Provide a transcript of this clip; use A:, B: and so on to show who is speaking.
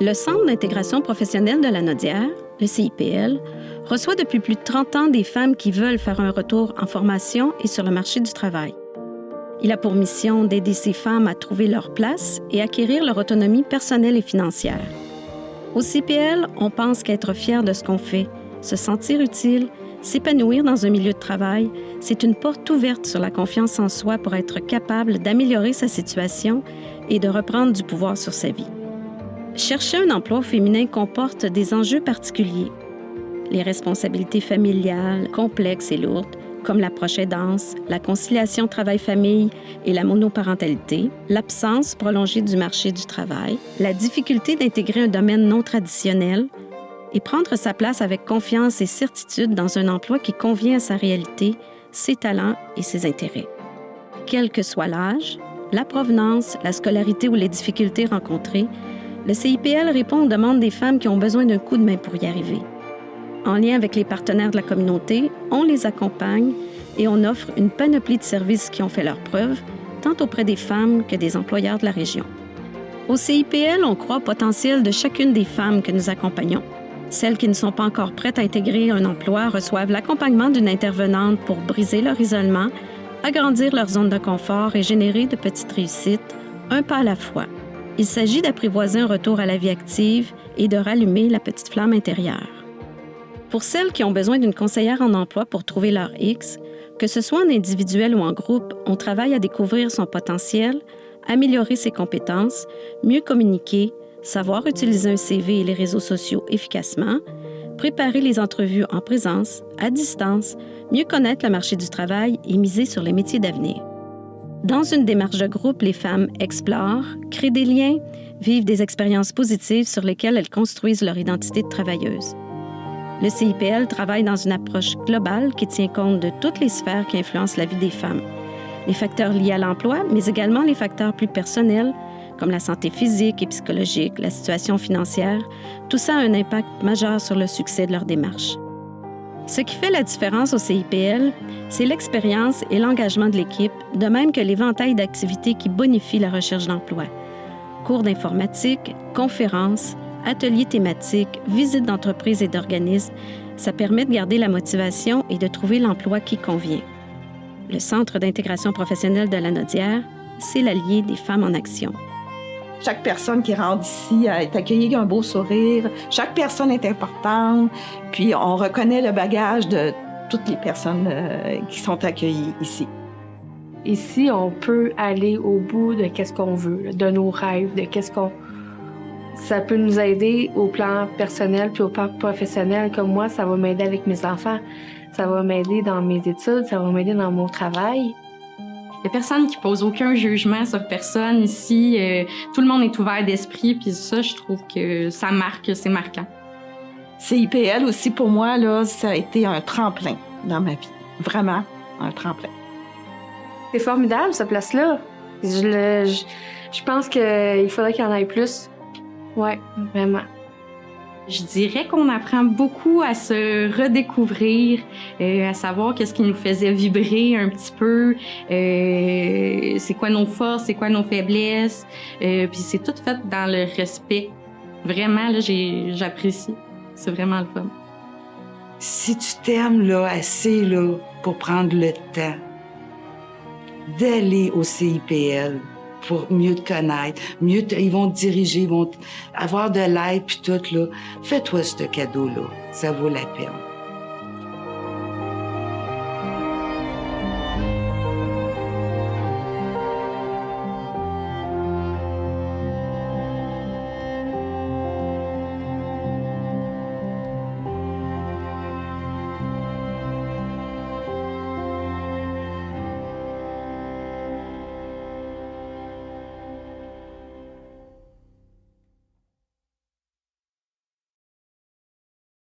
A: Le Centre d'intégration professionnelle de la Naudière, le CIPL, reçoit depuis plus de 30 ans des femmes qui veulent faire un retour en formation et sur le marché du travail. Il a pour mission d'aider ces femmes à trouver leur place et acquérir leur autonomie personnelle et financière. Au CIPL, on pense qu'être fier de ce qu'on fait, se sentir utile, s'épanouir dans un milieu de travail, c'est une porte ouverte sur la confiance en soi pour être capable d'améliorer sa situation et de reprendre du pouvoir sur sa vie. Chercher un emploi féminin comporte des enjeux particuliers. Les responsabilités familiales complexes et lourdes, comme l'approche aidance, la conciliation travail-famille et la monoparentalité, l'absence prolongée du marché du travail, la difficulté d'intégrer un domaine non traditionnel et prendre sa place avec confiance et certitude dans un emploi qui convient à sa réalité, ses talents et ses intérêts. Quel que soit l'âge, la provenance, la scolarité ou les difficultés rencontrées, le CIPL répond aux demandes des femmes qui ont besoin d'un coup de main pour y arriver. En lien avec les partenaires de la communauté, on les accompagne et on offre une panoplie de services qui ont fait leurs preuves, tant auprès des femmes que des employeurs de la région. Au CIPL, on croit au potentiel de chacune des femmes que nous accompagnons. Celles qui ne sont pas encore prêtes à intégrer un emploi reçoivent l'accompagnement d'une intervenante pour briser leur isolement, agrandir leur zone de confort et générer de petites réussites, un pas à la fois. Il s'agit d'apprivoiser un retour à la vie active et de rallumer la petite flamme intérieure. Pour celles qui ont besoin d'une conseillère en emploi pour trouver leur X, que ce soit en individuel ou en groupe, on travaille à découvrir son potentiel, améliorer ses compétences, mieux communiquer, savoir utiliser un CV et les réseaux sociaux efficacement, préparer les entrevues en présence, à distance, mieux connaître le marché du travail et miser sur les métiers d'avenir. Dans une démarche de groupe, les femmes explorent, créent des liens, vivent des expériences positives sur lesquelles elles construisent leur identité de travailleuse. Le CIPL travaille dans une approche globale qui tient compte de toutes les sphères qui influencent la vie des femmes. Les facteurs liés à l'emploi, mais également les facteurs plus personnels, comme la santé physique et psychologique, la situation financière, tout ça a un impact majeur sur le succès de leur démarche. Ce qui fait la différence au CIPL, c'est l'expérience et l'engagement de l'équipe, de même que l'éventail d'activités qui bonifient la recherche d'emploi. Cours d'informatique, conférences, ateliers thématiques, visites d'entreprises et d'organismes, ça permet de garder la motivation et de trouver l'emploi qui convient. Le Centre d'intégration professionnelle de la Naudière, c'est l'allié des femmes en action.
B: Chaque personne qui rentre ici est accueillie avec un beau sourire. Chaque personne est importante. Puis on reconnaît le bagage de toutes les personnes qui sont accueillies ici.
C: Ici, on peut aller au bout de qu'est-ce qu'on veut, de nos rêves, de qu'est-ce qu'on... Ça peut nous aider au plan personnel puis au plan professionnel. Comme moi, ça va m'aider avec mes enfants. Ça va m'aider dans mes études. Ça va m'aider dans mon travail.
D: Il n'y a personne qui pose aucun jugement sur personne ici. Tout le monde est ouvert d'esprit, puis ça, je trouve que ça marque, c'est marquant.
B: CIPL aussi, pour moi, là, ça a été un tremplin dans ma vie. Vraiment, un tremplin.
C: C'est formidable, cette place-là. Je pense qu'il faudrait qu'il y en ait plus. Ouais, vraiment.
D: Je dirais qu'on apprend beaucoup à se redécouvrir, à savoir qu'est-ce qui nous faisait vibrer un petit peu, c'est quoi nos forces, c'est quoi nos faiblesses, puis c'est tout fait dans le respect. Vraiment, là, j'apprécie. C'est vraiment le fun.
E: Si tu t'aimes là, assez là, pour prendre le temps d'aller au CIPL, pour mieux te connaître, ils vont te diriger, ils vont avoir de l'aide puis tout, là. Fais-toi ce cadeau-là. Ça vaut la peine.